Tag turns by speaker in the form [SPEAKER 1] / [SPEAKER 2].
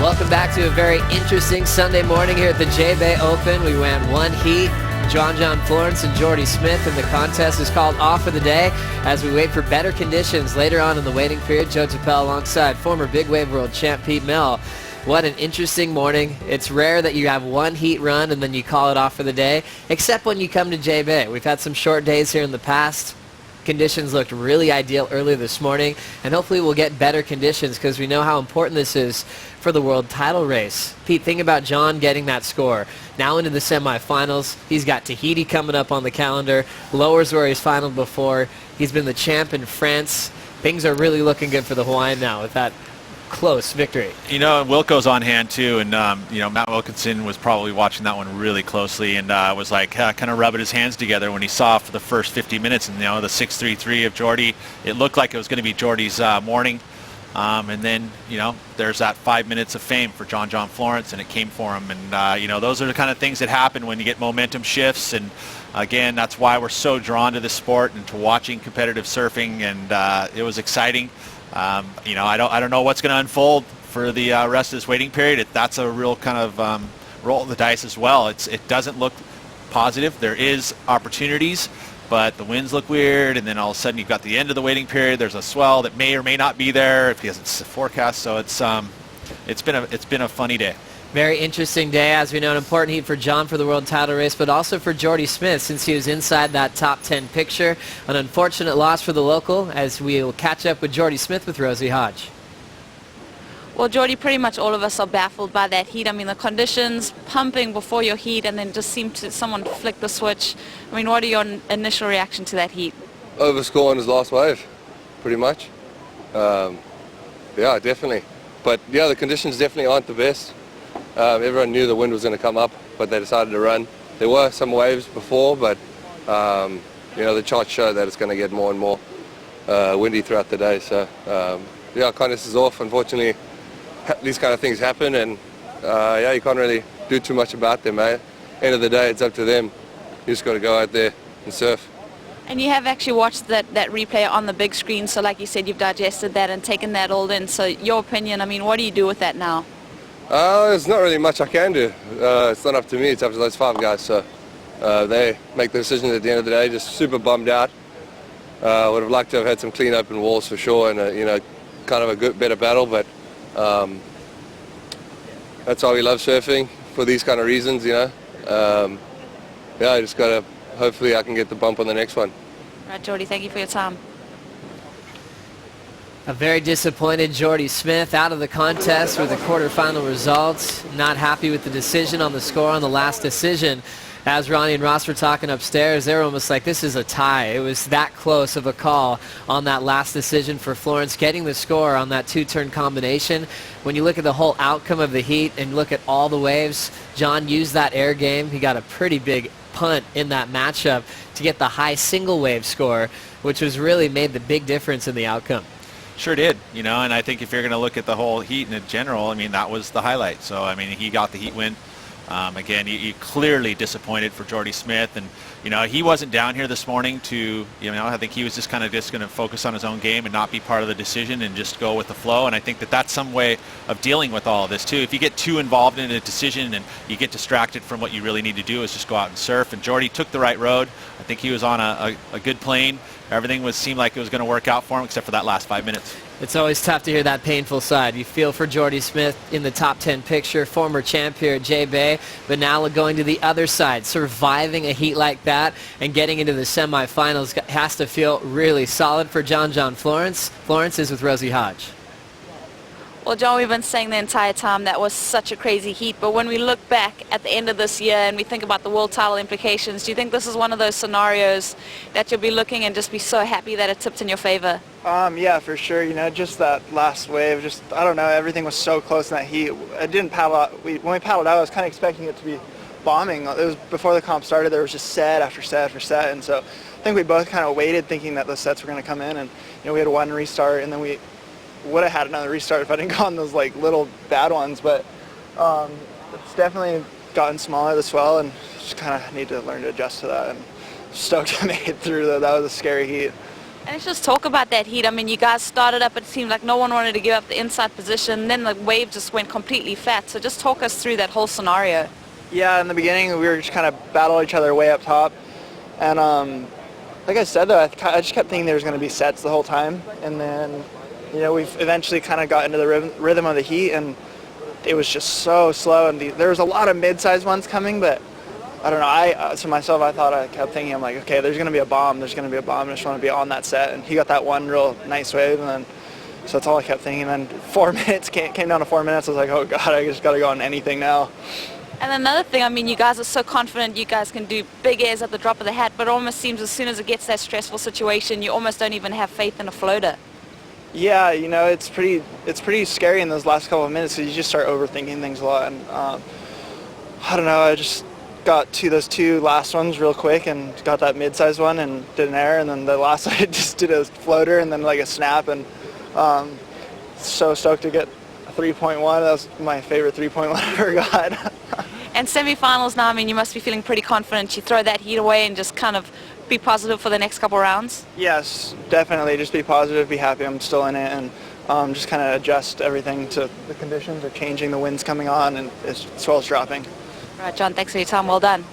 [SPEAKER 1] Welcome back to a very interesting Sunday morning here at the J-Bay Open. We ran one heat. John Florence and Jordy Smith, and the contest is called off for the day as we wait for better conditions later on in the waiting period. Joe Chappelle alongside former big wave world champ Pete Mel. What an interesting morning. It's rare that you have one heat run and then you call it off for the day, except when you come to J-Bay. We've had some short days here in the past. Conditions looked really ideal earlier this morning, and hopefully we'll get better conditions because we know how important this is for the world title race. Pete, think about John getting that score. Now into the semifinals. He's got Tahiti coming up on the calendar. Lowers where he's finaled before. He's been the champ in France. Things are really looking good for the Hawaiian now with that close victory.
[SPEAKER 2] You know, Wilco's on hand too, and Matt Wilkinson was probably watching that one really closely, and was like kind of rubbing his hands together when he saw for the first 50 minutes, and the 6-3-3 of Jordy. It looked like it was going to be Jordy's morning, and then there's that 5 minutes of fame for John Florence, and it came for him. And those are the kind of things that happen when you get momentum shifts, and again, that's why we're so drawn to this sport and to watching competitive surfing, and it was exciting. I don't know what's going to unfold for the rest of this waiting period. That's a real kind of roll of the dice as well. It doesn't look positive. There is opportunities, but the winds look weird, and then all of a sudden you've got the end of the waiting period. There's a swell that may or may not be there if he hasn't forecast. So it's been a funny day.
[SPEAKER 1] Very interesting day, as we know, an important heat for John for the world title race, but also for Jordy Smith since he was inside that top 10 picture. An unfortunate loss for the local, as we will catch up with Jordy Smith with Rosie Hodge.
[SPEAKER 3] Well, Jordy, pretty much all of us are baffled by that heat. I mean, the conditions pumping before your heat, and then just seemed to someone flick the switch. I mean, what are your initial reaction to that heat?
[SPEAKER 4] Overscore on his last wave, pretty much. Yeah, definitely. But yeah, the conditions definitely aren't the best. Everyone knew the wind was going to come up, but they decided to run. There were some waves before, but the charts show that it's going to get more and more windy throughout the day. So yeah, contest is off. Unfortunately, these kind of things happen, and you can't really do too much about them. End of the day, it's up to them. You just got to go out there and surf.
[SPEAKER 3] And you have actually watched that replay on the big screen, so like you said, you've digested that and taken that all in. So your opinion, I mean, what do you do with that now?
[SPEAKER 4] There's not really much I can do. It's not up to me, it's up to those 5 guys. So they make the decisions at the end of the day. Just super bummed out. Would have liked to have had some clean open walls for sure, and kind of a better battle. But that's why we love surfing, for these kind of reasons. I just gotta. Hopefully, I can get the bump on the next one.
[SPEAKER 3] Right, Jordy. Thank you for your time.
[SPEAKER 1] A very disappointed Jordy Smith out of the contest with the quarterfinal results. Not happy with the decision on the score on the last decision. As Ronnie and Ross were talking upstairs, they were almost like this is a tie. It was that close of a call on that last decision for Florence, getting the score on that 2-turn combination. When you look at the whole outcome of the heat and look at all the waves, John used that air game. He got a pretty big punt in that matchup to get the high single wave score, which was really made the big difference in the outcome.
[SPEAKER 2] Sure did, and I think if you're going to look at the whole heat in general, I mean, that was the highlight. So, I mean, he got the heat win. Again, he clearly disappointed for Jordy Smith, and he wasn't down here this morning to I think he was just going to focus on his own game and not be part of the decision and just go with the flow. And I think that's some way of dealing with all of this too. If you get too involved in a decision and you get distracted from what you really need to do, is just go out and surf. And Jordy took the right road. I think he was on a good plane. Everything seemed like it was going to work out for him except for that last 5 minutes.
[SPEAKER 1] It's always tough to hear that painful side. You feel for Jordy Smith in the top 10 picture, former champ here at J-Bay, but now going to the other side, surviving a heat like that and getting into the semifinals has to feel really solid for John Florence. Florence is with Rosie Hodge.
[SPEAKER 3] Well, John, we've been saying the entire time that was such a crazy heat, but when we look back at the end of this year and we think about the world title implications, do you think this is one of those scenarios that you'll be looking and just be so happy that it tipped in your favor?
[SPEAKER 5] Yeah, for sure. Just that last wave, I don't know, everything was so close in that heat. It didn't paddle out. When we paddled out, I was kind of expecting it to be bombing. It was before the comp started, there was just set after set after set, and so I think we both kind of waited thinking that the sets were going to come in, and we had one restart, and then we would have had another restart if I didn't go on those little bad ones, but it's definitely gotten smaller, the swell, and just kind of need to learn to adjust to that, and stoked I made it through. That was a scary heat.
[SPEAKER 3] And let's just talk about that heat. I mean, you guys started up, it seemed like no one wanted to give up the inside position, then the wave just went completely flat. So just talk us through that whole scenario.
[SPEAKER 5] Yeah, in the beginning we were just kind of battling each other way up top, and like I said though, I just kept thinking there was going to be sets the whole time, and then we eventually kind of got into the rhythm of the heat, and it was just so slow, and there was a lot of mid-sized ones coming, but I don't know, to myself I kept thinking, I'm like, okay, there's going to be a bomb, I just want to be on that set, and he got that one real nice wave, and then so that's all I kept thinking. And then 4 minutes came down to 4 minutes. I was like, oh god, I just got to go on anything now.
[SPEAKER 3] And another thing, I mean, you guys are so confident you guys can do big airs at the drop of the hat, but it almost seems as soon as it gets that stressful situation, you almost don't even have faith in a floater.
[SPEAKER 5] Yeah, it's pretty scary in those last couple of minutes because you just start overthinking things a lot. And I don't know, I just got to those two last ones real quick and got that mid-sized one and did an air, and then the last one I just did a floater and then like a snap, and so stoked to get a 3.1. That was my favorite 3.1 I ever got.
[SPEAKER 3] And semi-finals now, I mean, you must be feeling pretty confident. You throw that heat away and just kind of be positive for the next couple rounds?
[SPEAKER 5] Yes, definitely. Just be positive, be happy I'm still in it, and just kind of adjust everything to the conditions are changing, the wind's coming on, and swell's dropping.
[SPEAKER 3] All right, John, thanks for your time. Well done.